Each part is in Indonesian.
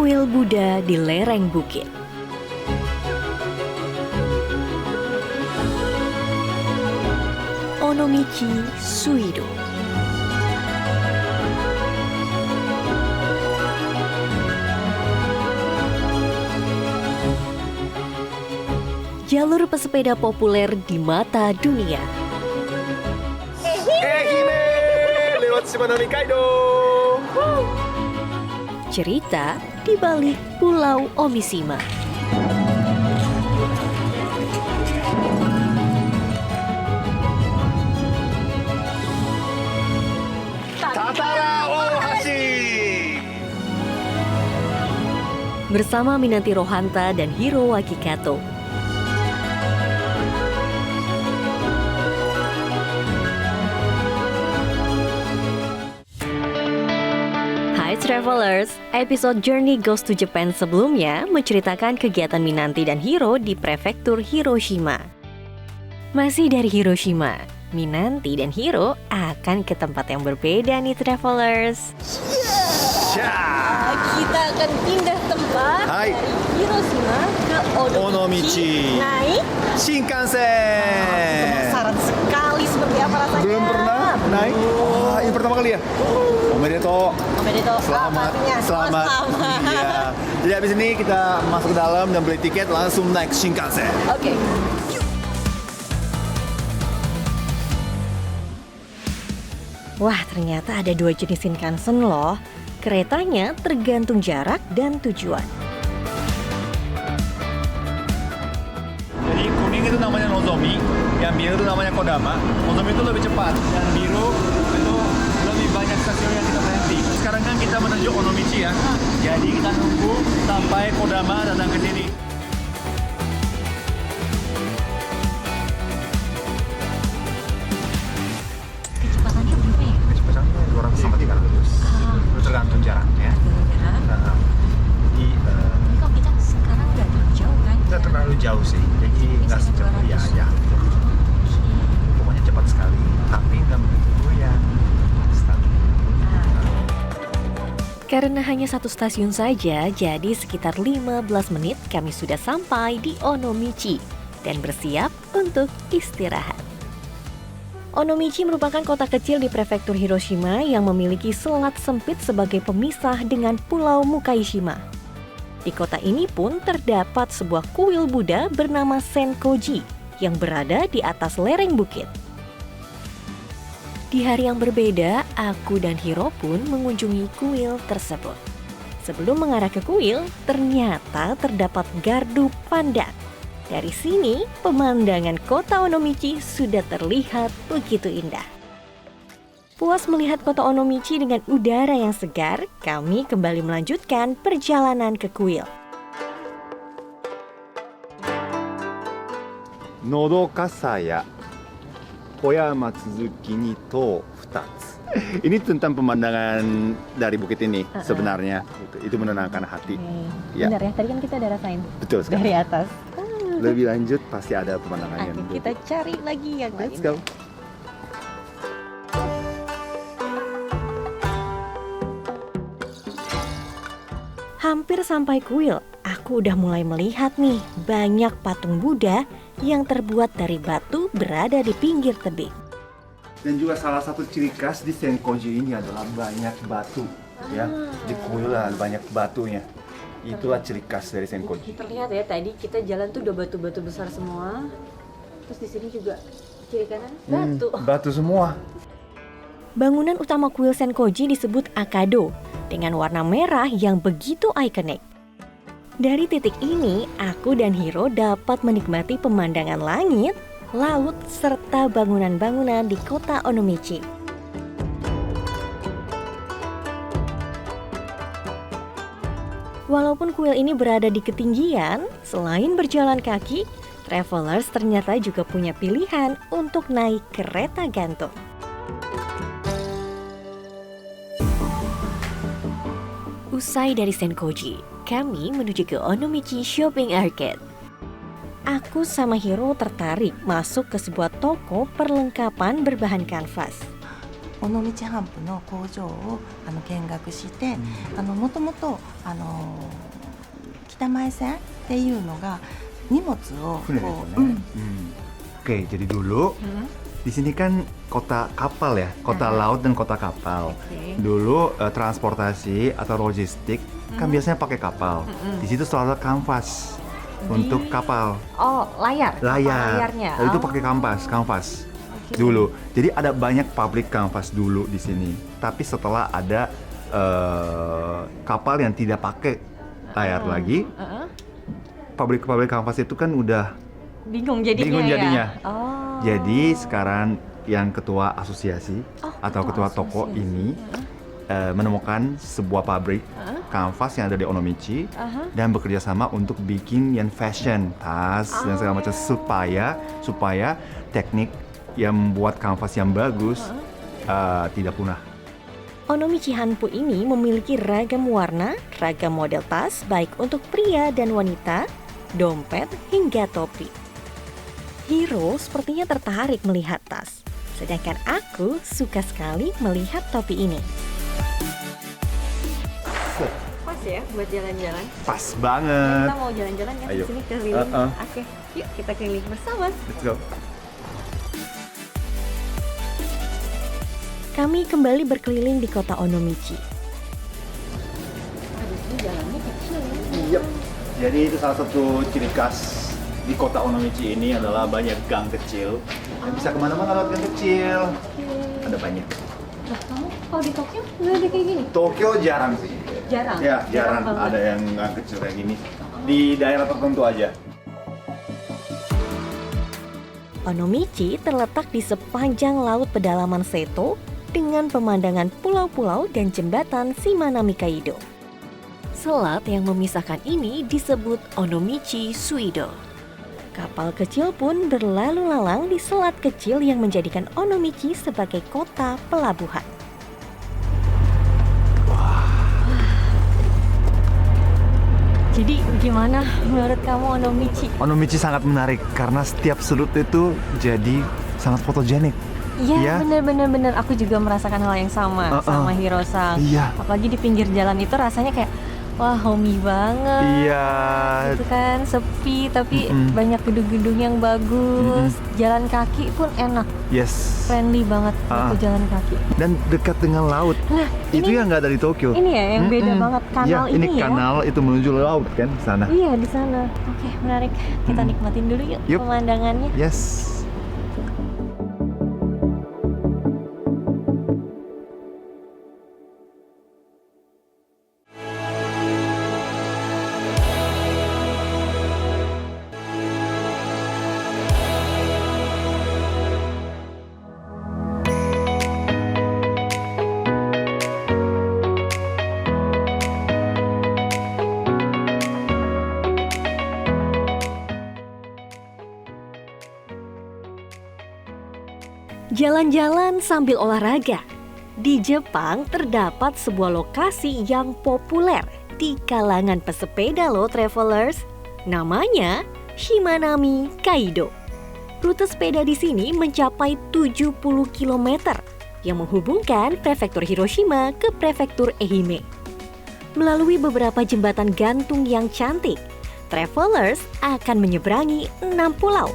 kuil Buddha di lereng bukit. Onomichi Suido. Jalur pesepeda populer di mata dunia. Hime, lewat Shimanami Kaido. Cerita di balik Pulau Omishima. Tatara Ohashi. Bersama Minanti Rohanta dan Hiro Akikato. Hai Travelers, episode Journey Goes to Japan sebelumnya menceritakan kegiatan Minanti dan Hiro di prefektur Hiroshima. Masih dari Hiroshima, Minanti dan Hiro akan ke tempat yang berbeda nih Travelers. Kita akan pindah tempat Hai. dari Hiroshima ke Onomichi. Naik Shinkansen. penasaran sekali seperti apa rasanya. Belum pernah naik? Wah, ini pertama kali ya? Omedetou. Selamat. Selamat. Iya. Jadi habis ini kita masuk ke dalam dan beli tiket langsung naik Shinkansen. Oke. Wah, ternyata ada 2 jenis Shinkansen loh. Keretanya tergantung jarak dan tujuan. Jadi kuning itu namanya Nozomi, yang biru itu namanya Kodama. Nozomi itu lebih cepat, dan biru itu lebih banyak stasiun yang kita berhenti. Sekarang kan kita menuju Onomichi ya, jadi kita nunggu sampai Kodama datang ke sini. Kecepatannya berapa ya? Kecepatannya 200 sampai 300. Itu tergantung jaraknya. Nah, jadi Ini kalau kita sekarang nggak terlalu jauh kan? nggak terlalu jauh sih, jadi nggak Bisa secepat 200. ya. Pokoknya cepat sekali, tapi nggak begitu goyang. Stabil. Karena hanya 1 stasiun saja, jadi sekitar 15 menit kami sudah sampai di Onomichi dan bersiap untuk istirahat. Onomichi merupakan kota kecil di prefektur Hiroshima yang memiliki selat sempit sebagai pemisah dengan Pulau Mukaishima. Di kota ini pun terdapat sebuah kuil Buddha bernama Senkoji yang berada di atas lereng bukit. Di hari yang berbeda, aku dan Hiro pun mengunjungi kuil tersebut. Sebelum mengarah ke kuil, ternyata terdapat gardu pandang. Dari sini, pemandangan kota Onomichi sudah terlihat begitu indah. Puas melihat kota Onomichi dengan udara yang segar, kami kembali melanjutkan perjalanan ke kuil. Nodokasaya Koyama Tsuzuki ni to 2. Ini tentang pemandangan dari bukit ini sebenarnya. Itu menenangkan hati. Ya. Benar ya, tadi kan kita udah rasain Betul sekali. dari atas. Lebih lanjut pasti ada pemandangan yang Oke, kita cari lagi yang lain. Let's go. Hampir sampai kuil, aku udah mulai melihat nih banyak patung Buddha yang terbuat dari batu berada di pinggir tebing. Dan juga salah satu ciri khas di Senkoji ini adalah banyak batu. Ya, di kuil ada banyak batunya. Itulah ciri khas dari Senkoji. Terlihat ya, tadi kita jalan tuh udah batu-batu besar semua. Terus di sini juga kiri kanan batu. Batu semua. Bangunan utama kuil Senkoji disebut Akado dengan warna merah yang begitu ikonik. Dari titik ini, aku dan Hiro dapat menikmati pemandangan langit, laut, serta bangunan-bangunan di kota Onomichi. Walaupun kuil ini berada di ketinggian, selain berjalan kaki, travelers ternyata juga punya pilihan untuk naik kereta gantung. Usai dari Senkoji, kami menuju ke Onomichi Shopping Arcade. Aku sama Hiro tertarik masuk ke sebuah toko perlengkapan berbahan kanvas. 尾道ハンプの工場を見学して、もともと北前線っていうのが荷物をこう、Oke, jadi dulu di sini kan kota kapal ya, kota laut dan kota kapal. Dulu transportasi atau logistik kan biasanya pakai kapal. Di situ selalu ada kanvas untuk kapal. Oh, layar? Layarnya? Itu pakai kanvas dulu. Jadi ada banyak pabrik kanvas dulu di sini. Tapi setelah ada kapal yang tidak pakai layar lagi, pabrik-pabrik kanvas itu kan udah bingung jadinya. Ya? Jadi sekarang yang ketua asosiasi atau ketua toko ini menemukan sebuah pabrik kanvas yang ada di Onomichi dan bekerja sama untuk bikin yang fashion, tas dan segala macam supaya teknik yang membuat kanvas yang bagus tidak punah. Onomichi Hanpu ini memiliki ragam warna, ragam model tas baik untuk pria dan wanita, dompet hingga topi. Hiro sepertinya tertarik melihat tas, sedangkan aku suka sekali melihat topi ini. Pas ya buat jalan-jalan? Pas banget. Kita mau jalan-jalan ya di sini keliling. Oke, yuk kita keliling bersama. Let's go. Kami kembali berkeliling di kota Onomichi. Ini jalannya kecil. Iya. Jadi itu salah satu ciri khas di kota Onomichi ini adalah banyak gang kecil. Bisa kemana-mana lewat gang kecil. Ada banyak. Lah, kamu kalau di Tokyo nggak ada kayak gini? Tokyo jarang sih. Jarang? Ya, jarang banget. ada yang gang kecil kayak gini. Di daerah tertentu aja. Onomichi terletak di sepanjang laut pedalaman Seto dengan pemandangan pulau-pulau dan jembatan Shimanami Kaido. Selat yang memisahkan ini disebut Onomichi Suido. Kapal kecil pun berlalu lalang di selat kecil yang menjadikan Onomichi sebagai kota pelabuhan. Jadi gimana menurut kamu Onomichi? Onomichi sangat menarik karena setiap sudut itu jadi sangat fotogenik. Iya, bener. Aku juga merasakan hal yang sama sama Hiro-san. Iya. Apalagi di pinggir jalan itu rasanya kayak, wah homey banget. Iya. Itu kan sepi tapi banyak gedung-gedung yang bagus. Jalan kaki pun enak. Yes. Friendly banget untuk jalan kaki. Dan dekat dengan laut. Nah, itu yang nggak ada di Tokyo. Ini ya yang beda banget kanal ini ya. kanal itu menuju laut kan di sana. Iya di sana. Oke, menarik. Kita nikmatin dulu yuk pemandangannya. Yes. Jalan-jalan sambil olahraga. Di Jepang terdapat sebuah lokasi yang populer di kalangan pesepeda loh travelers. Namanya Shimanami Kaido. Rute sepeda di sini mencapai 70 km yang menghubungkan prefektur Hiroshima ke prefektur Ehime. Melalui beberapa jembatan gantung yang cantik, travelers akan menyeberangi 6 pulau.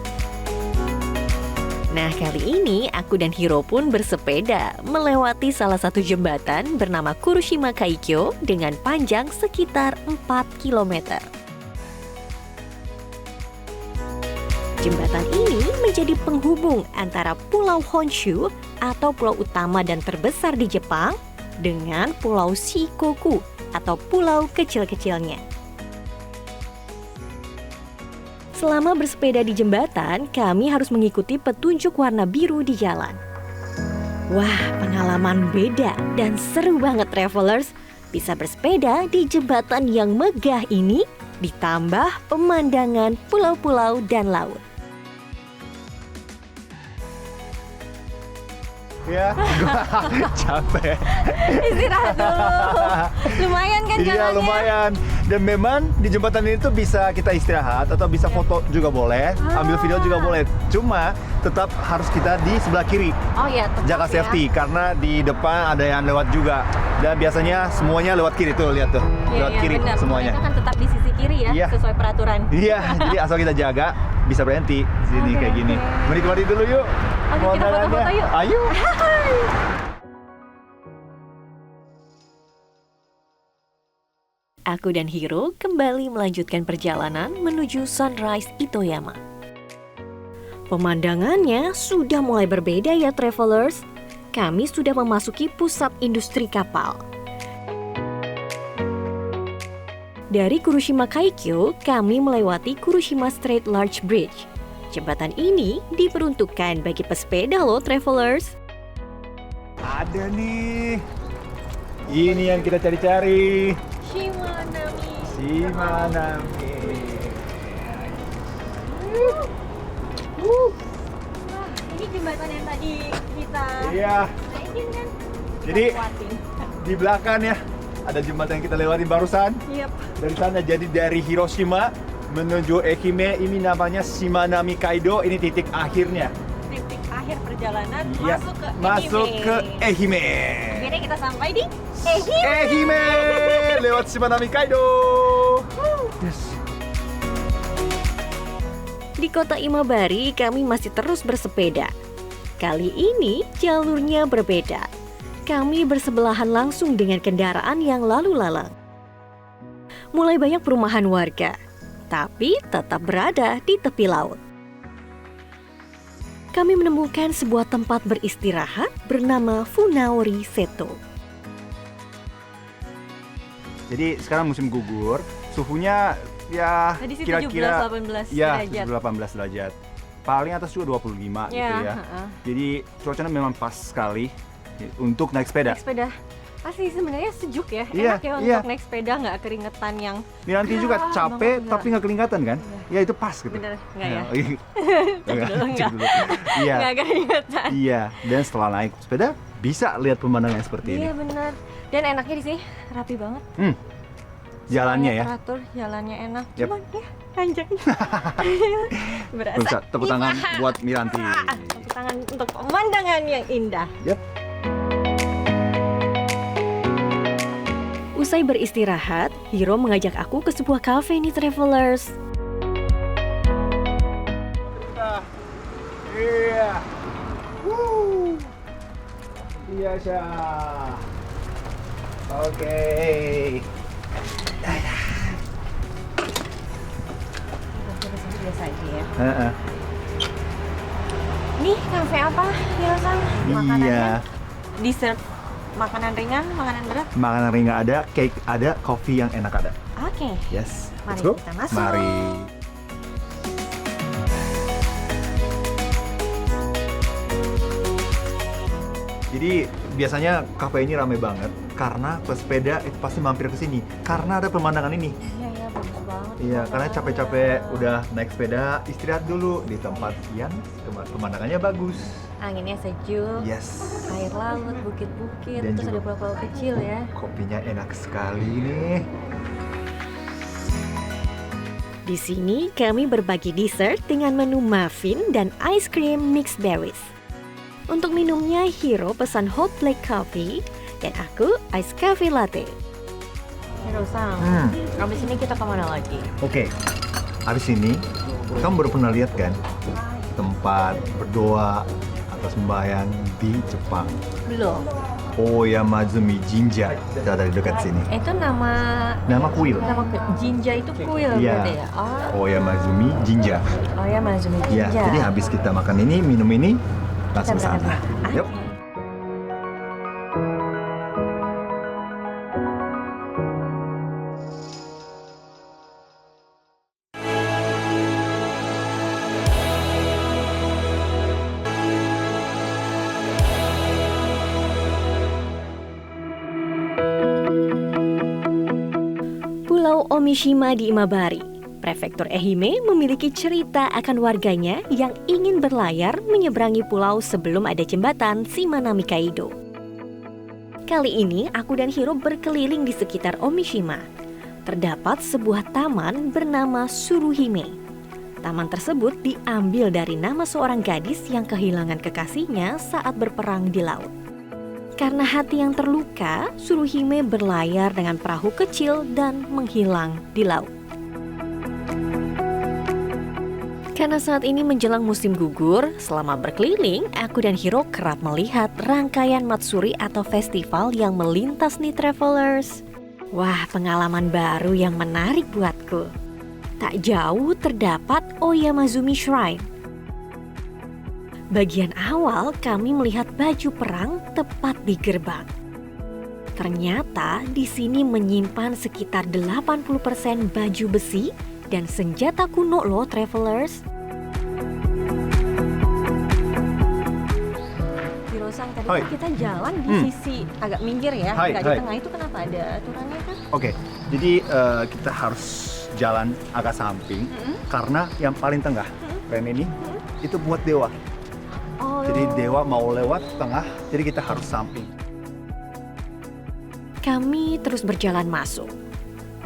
Nah, kali ini aku dan Hiro pun bersepeda melewati salah satu jembatan bernama Kurushima Kaikyo dengan panjang sekitar 4 km. Jembatan ini menjadi penghubung antara Pulau Honshu atau pulau utama dan terbesar di Jepang dengan Pulau Shikoku atau pulau kecil-kecilnya. Selama bersepeda di jembatan, kami harus mengikuti petunjuk warna biru di jalan. Wah, pengalaman beda dan seru banget travelers. Bisa bersepeda di jembatan yang megah ini, ditambah pemandangan pulau-pulau dan laut. Ya, capek. Istirahat dulu. Lumayan kan jalannya? Iya, lumayan. Dan memang di jembatan ini tuh bisa kita istirahat atau bisa foto juga boleh, ambil video juga boleh. Cuma tetap harus kita di sebelah kiri. Oh ya, tetap Jaga ya. safety karena di depan ada yang lewat juga. Dan biasanya semuanya lewat kiri tuh, lihat tuh. Iya, Lewat iya, kiri benar. semuanya. Mereka kan tetap di sisi kiri ya, Iya. sesuai peraturan. Iya, jadi asal kita jaga bisa berhenti di sini Oke, kayak gini. oke. Menikmati dulu yuk. Oke, kita pemandangannya. foto-foto yuk. Ayo. Aku dan Hiro kembali melanjutkan perjalanan menuju Sunrise Itoyama. Pemandangannya sudah mulai berbeda ya travelers. Kami sudah memasuki pusat industri kapal. Dari Kurushima Kaikyo, kami melewati Kurushima Strait Large Bridge. Jembatan ini diperuntukkan bagi pesepeda loh travelers. Ada nih. Ini yang kita cari-cari. Shimanami. Shimanami. Ini jembatan yang tadi kita Iya. naikin kan? Jadi Lewatin. di belakang ya ada jembatan yang kita lewatin barusan. Yep. Dari sana jadi dari Hiroshima menuju Ehime ini namanya Shimanami Kaido. Ini titik akhirnya. Titik akhir perjalanan Iya, masuk ke Ehime. Akhirnya kita sampai di Ehime. Ehime lewat Shimanami Kaido. Yes. Di kota Imabari kami masih terus bersepeda. Kali ini jalurnya berbeda. Kami bersebelahan langsung dengan kendaraan yang lalu lalang. Mulai banyak perumahan warga, tapi tetap berada di tepi laut. Kami menemukan sebuah tempat beristirahat bernama Funaori Seto. Jadi sekarang musim gugur, suhunya ya Tadi sih kira-kira 17-18 ya derajat. 18 derajat. Paling atas juga 25 gitu ya. Jadi cuacanya memang pas sekali untuk naik sepeda. Naik sepeda. Pasti sebenarnya sejuk ya, Iya, enak ya iya. untuk naik sepeda, nggak keringetan yang Ini nanti juga capek banget, tapi nggak kelihatan kan? Ya itu pas gitu. bener, nggak ya? Enggak, dulu, cek dulu. Iya. Nggak keringetan. Iya, dan setelah naik sepeda bisa lihat pemandangan seperti ini. Iya benar. Dan enaknya di sini rapi banget. Jalannya ya. Teratur, jalannya enak. Yap. Cuman ya anjay. Berasa. Bisa tepuk tangan buat Miranti. Tepuk tangan untuk pemandangan yang indah. Yap. Usai beristirahat, Hiro mengajak aku ke sebuah kafe nih travelers. Iya. Iya, Syah. Oke. Biasa aja ya. Heeh. Nih kafe apa, Hiro-san? Makanannya, Iya. dessert, makanan ringan, makanan berat. Makanan ringan ada, cake ada, kopi yang enak ada. Oke. Yes. Mari Let's go. kita masuk. Mari. Jadi biasanya kafe ini ramai banget karena pesepeda itu pasti mampir ke sini karena ada pemandangan ini. Iya, iya, bagus banget. Iya, karena capek-capek udah naik sepeda, istirahat dulu di tempat yang pemandangannya bagus. Anginnya sejuk, Yes. air laut, bukit-bukit, Dan terus ada juga pulau-pulau kecil ya. kopinya enak sekali nih. Di sini kami berbagi dessert dengan menu muffin dan ice cream mixed berries. Untuk minumnya, Hiro pesan hot black coffee dan aku ice coffee latte. Hiro-san, abis ini kita kemana lagi? Oke, habis ini kamu baru pernah lihat kan tempat berdoa atau sembahyang di Jepang? Belum. Oyamazumi Jinja, itu ada di dekat sini. Itu nama Kuil. Jinja itu kuil Iya. berarti ya? Oh, Oyamazumi Jinja. ya Mazumi Ya, Jinja. jadi habis kita makan ini, minum ini, langsung Kita berangkat. sana. Yuk. Oke. Pulau Omishima di Imabari, Prefektur Ehime memiliki cerita akan warganya yang ingin berlayar menyeberangi pulau sebelum ada jembatan Shimanami Kaido. Kali ini aku dan Hiro berkeliling di sekitar Omishima. terdapat sebuah taman bernama Tsuruhime. Taman tersebut diambil dari nama seorang gadis yang kehilangan kekasihnya saat berperang di laut. Karena hati yang terluka, Tsuruhime berlayar dengan perahu kecil dan menghilang di laut. Karena saat ini menjelang musim gugur, selama berkeliling, aku dan Hiro kerap melihat rangkaian matsuri atau festival yang melintas nih travelers. Wah, pengalaman baru yang menarik buatku. Tak jauh terdapat Oyamazumi Shrine. Bagian awal kami melihat baju perang tepat di gerbang. Ternyata di sini menyimpan sekitar 80% baju besi dan senjata kuno loh travelers. Hiro-san, tadi Hai. kan kita jalan di sisi agak minggir ya, Hai, nggak di hai. tengah. Itu kenapa ada aturannya kan? Oke, jadi kita harus jalan agak samping karena yang paling tengah, rem ini itu buat dewa. Oh, Jadi dewa mau lewat tengah, jadi kita harus samping. kami terus berjalan masuk.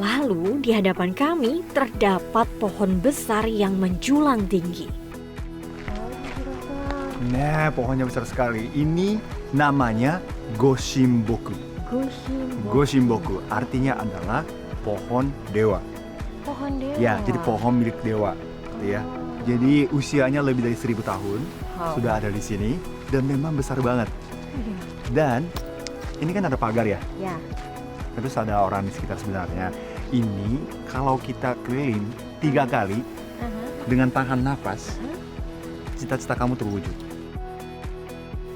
Lalu di hadapan kami terdapat pohon besar yang menjulang tinggi. Nah, pohonnya besar sekali. Ini namanya Goshimboku. Goshimboku artinya adalah pohon dewa. Pohon dewa. Ya, jadi pohon milik dewa, gitu ya. Jadi usianya lebih dari 1000 tahun sudah ada di sini dan memang besar banget. Dan ini kan ada pagar ya. Ya. Terus ada orang di sekitar sebenarnya. Ini kalau kita keliling 3 kali dengan tahan nafas, cita-cita kamu terwujud.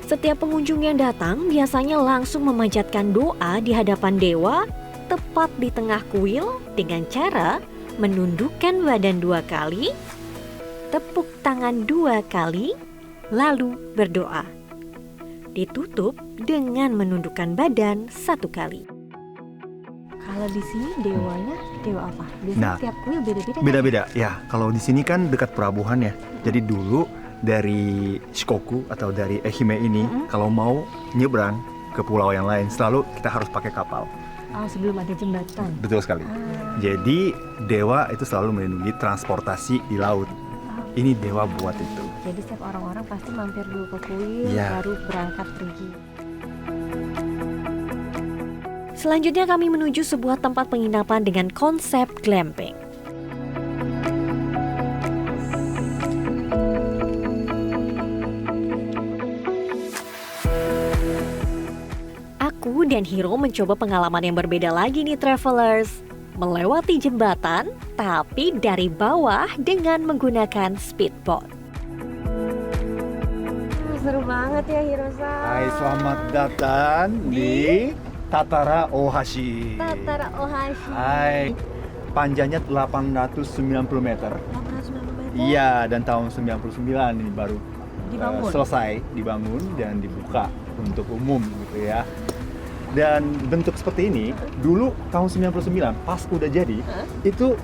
Setiap pengunjung yang datang biasanya langsung memanjatkan doa di hadapan dewa tepat di tengah kuil dengan cara menundukkan badan 2 kali, tepuk tangan 2 kali, lalu berdoa. Ditutup dengan menundukkan badan 1 kali. Kalau di sini dewanya dewa apa? Biasanya Nah, tiap kuil beda-beda. Beda-beda. Ya, kalau di sini kan dekat pelabuhan ya. Jadi dulu dari Shikoku atau dari Ehime ini kalau mau nyebrang ke pulau yang lain selalu kita harus pakai kapal. Oh, sebelum ada jembatan. Betul sekali. Jadi dewa itu selalu melindungi transportasi di laut. Ini dewa buat itu. Jadi setiap orang-orang pasti mampir dulu ke kuil, Ya. baru berangkat pergi. Selanjutnya kami menuju sebuah tempat penginapan dengan konsep glamping. Aku dan Hiro mencoba pengalaman yang berbeda lagi nih travelers. Melewati jembatan, tapi dari bawah dengan menggunakan speedboat. Seru banget ya Hiro-san. Hai, selamat datang di Tatara Ohashi. Tatara Ohashi. Hai. Panjangnya 890 meter. 890 meter. Iya, dan tahun 99 ini baru Dibangun. selesai dibangun dan dibuka untuk umum gitu ya. Dan bentuk seperti ini dulu tahun 99 pas udah jadi itu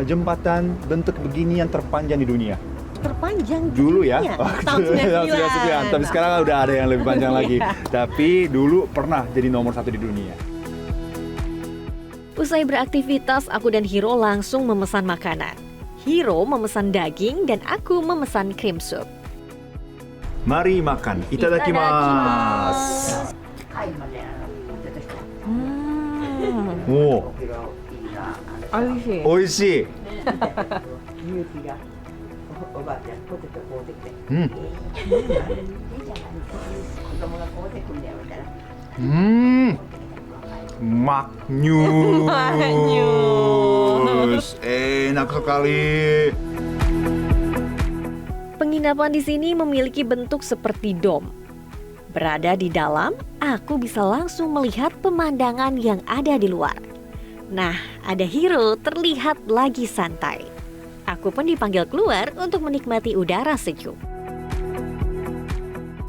jembatan bentuk begini yang terpanjang di dunia. Terpanjang Dulu ya. dunia. Waktu Tahun 99. Tapi sekarang udah ada yang lebih panjang lagi. Tapi dulu pernah jadi nomor 1 di dunia. Usai beraktivitas, aku dan Hiro langsung memesan makanan. Hiro memesan daging dan aku memesan cream soup. Mari makan. Itadakimasu. Oh, oishii. Maknyus. Enak sekali. Penginapan di sini memiliki bentuk seperti dom. Berada di dalam, aku bisa langsung melihat pemandangan yang ada di luar. Nah, ada Hiro terlihat lagi santai. Aku pun dipanggil keluar untuk menikmati udara sejuk.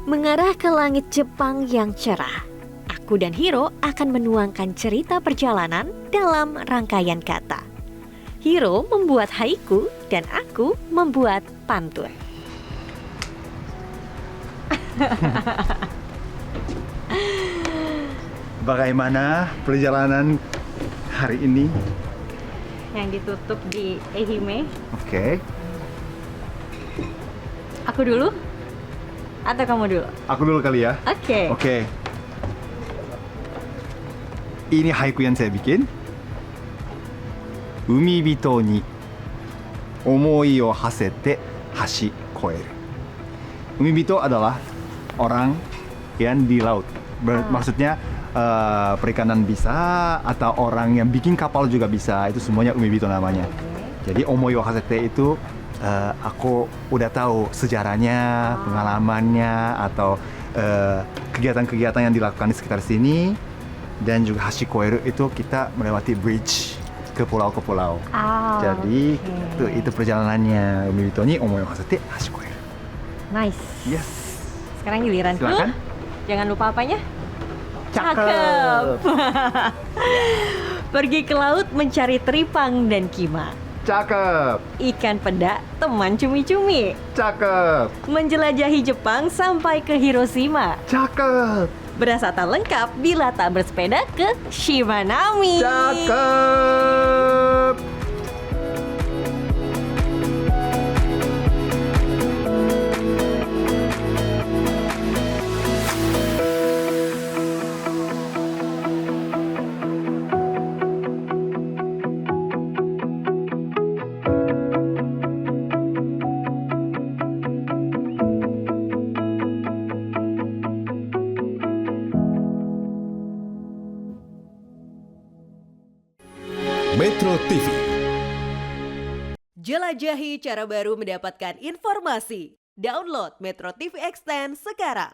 Mengarah ke langit Jepang yang cerah, aku dan Hiro akan menuangkan cerita perjalanan dalam rangkaian kata. Hiro membuat haiku dan aku membuat pantun. Bagaimana perjalanan hari ini. Yang ditutup di Ehime. Oke. Aku dulu? Atau kamu dulu? Aku dulu kali ya. Oke. Oke. Ini haiku yang saya bikin. Umibito ni omoi o hasete hashi koeru. Umibito adalah orang yang di laut. Maksudnya perikanan bisa atau orang yang bikin kapal juga bisa. Itu semuanya umibito namanya. Jadi omoi o hasete itu aku udah tahu sejarahnya, pengalamannya atau kegiatan-kegiatan yang dilakukan di sekitar sini. Dan juga hashi koeru itu kita melewati bridge ke pulau. Jadi itu perjalanannya. Umibito ni omoi o hasete hashi koeru. Nice. Yes. Sekarang giliranku. Silakan. Jangan lupa apanya? Cakep. Pergi ke laut mencari teripang dan kima. Cakep. Ikan peda, teman cumi-cumi. Cakep. Menjelajahi Jepang sampai ke Hiroshima. Cakep. Berasa tak lengkap bila tak bersepeda ke Shimanami. Cakep. Metro TV. Jelajahi cara baru mendapatkan informasi. Download Metro TV Extend sekarang.